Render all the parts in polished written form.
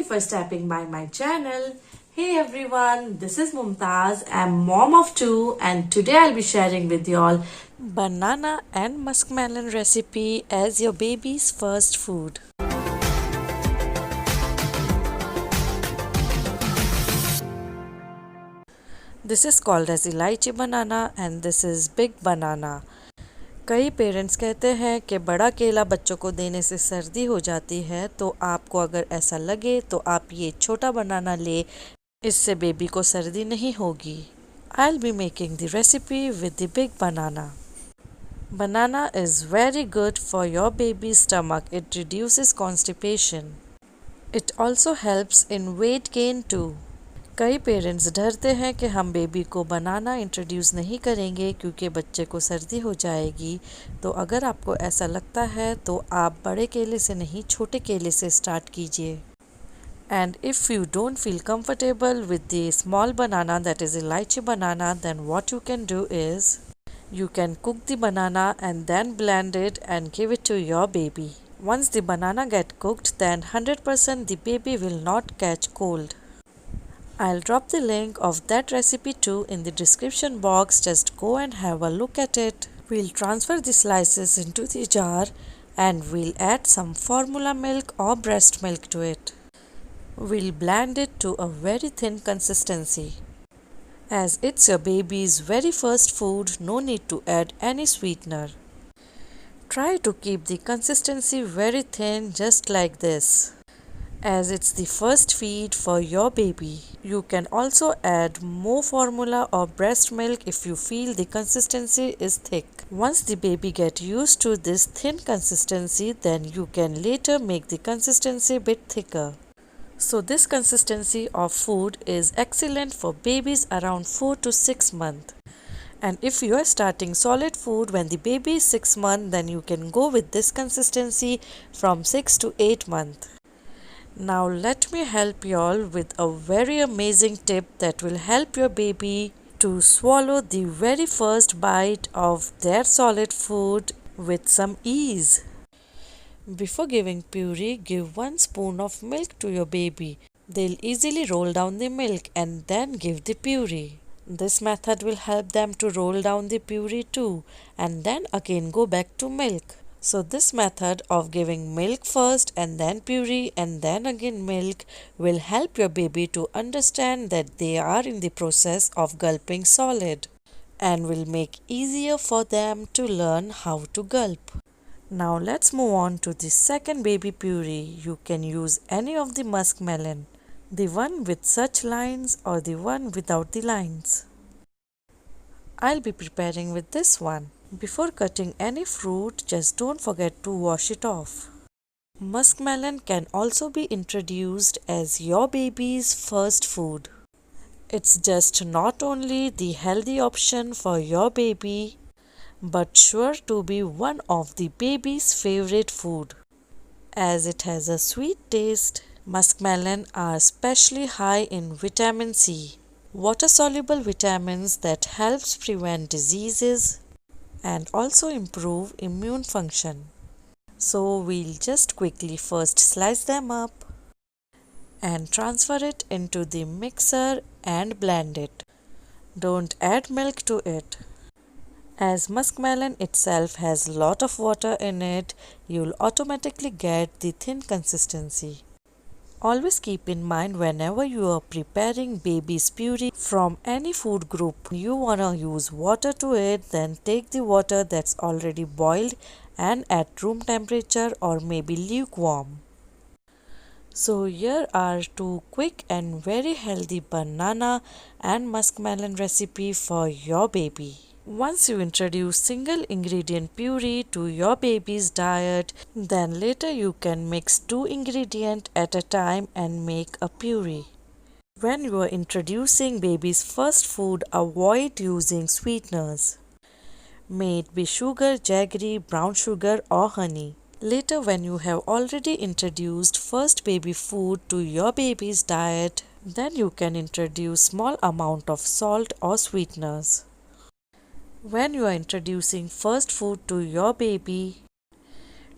you for stopping by my channel. Hey everyone, this is Mumtaz. I'm mom of two and today I'll be sharing with y'all banana and muskmelon recipe as your baby's first food. This is called as elaichi banana and this is big banana. कई parents कहते हैं कि बड़ा केला बच्चों को देने से सर्दी हो जाती है, तो आपको अगर ऐसा लगे तो आप ये छोटा बनाना ले, इससे बेबी को सर्दी नहीं होगी. I'll be making the recipe with the big banana. Banana is very good for your baby's stomach. It reduces constipation. It also helps in weight gain too. कई पेरेंट्स डरते हैं कि हम बेबी को बनाना इंट्रोड्यूस नहीं करेंगे क्योंकि बच्चे को सर्दी हो जाएगी. तो अगर आपको ऐसा लगता है तो आप बड़े केले से नहीं, छोटे केले से स्टार्ट कीजिए. And if you don't feel comfortable with the small banana, that is elaichi banana, then what you can do is you can cook the banana and then blend it and give it to your baby. Once the banana get cooked, then 100% the baby will not catch cold. I'll drop the link of that recipe too in the description box. Just go and have a look at it. We'll transfer the slices into the jar and we'll add some formula milk or breast milk to it. We'll blend it to a very thin consistency. As it's your baby's very first food, no need to add any sweetener. Try to keep the consistency very thin, just like this, as it's the first feed for your baby. You can also add more formula or breast milk if you feel the consistency is thick. Once the baby get used to this thin consistency, then you can later make the consistency bit thicker. So this consistency of food is excellent for babies around 4 to 6 months. And if you are starting solid food when the baby is 6 months, then you can go with this consistency from 6 to 8 months. Now let me help y'all with a very amazing tip that will help your baby to swallow the very first bite of their solid food with some ease. Before giving puree, give 1 spoon of milk to your baby. They'll easily roll down the milk and then give the puree. This method will help them to roll down the puree too and then again go back to milk. So this method of giving milk first and then puree and then again milk will help your baby to understand that they are in the process of gulping solid and will make easier for them to learn how to gulp. Now let's move on to the second baby puree. You can use any of the muskmelon, the one with such lines or the one without the lines. I'll be preparing with this one. Before cutting any fruit, just don't forget to wash it off. Muskmelon can also be introduced as your baby's first food. It's just not only the healthy option for your baby, but sure to be one of the baby's favorite food. As it has a sweet taste, muskmelon are especially high in vitamin C, water-soluble vitamins that helps prevent diseases and also improve immune function. So we'll just quickly first slice them up and transfer it into the mixer and blend it. Don't add milk to it. As muskmelon itself has lot of water in it, you'll automatically get the thin consistency. Always keep in mind whenever you are preparing baby's puree from any food group, you wanna use water to it, then take the water that's already boiled and at room temperature or maybe lukewarm. So here are 2 quick and very healthy banana and muskmelon recipe for your baby. Once you introduce single ingredient puree to your baby's diet, then later you can mix 2 ingredients at a time and make a puree. When you are introducing baby's first food, avoid using sweeteners. May it be sugar, jaggery, brown sugar or honey. Later when you have already introduced first baby food to your baby's diet, then you can introduce small amount of salt or sweeteners. When you are introducing first food to your baby,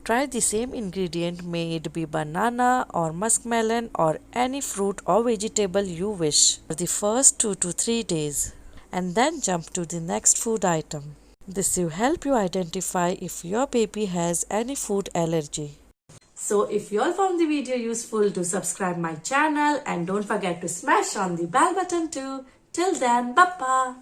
Try the same ingredient, may it be banana or muskmelon or any fruit or vegetable you wish, for the first 2 to 3 days, and then jump to the next food item. This will help you identify if your baby has any food allergy. So if you all found the video useful, do subscribe my channel and don't forget to smash on the bell button too. Till then, bye bye.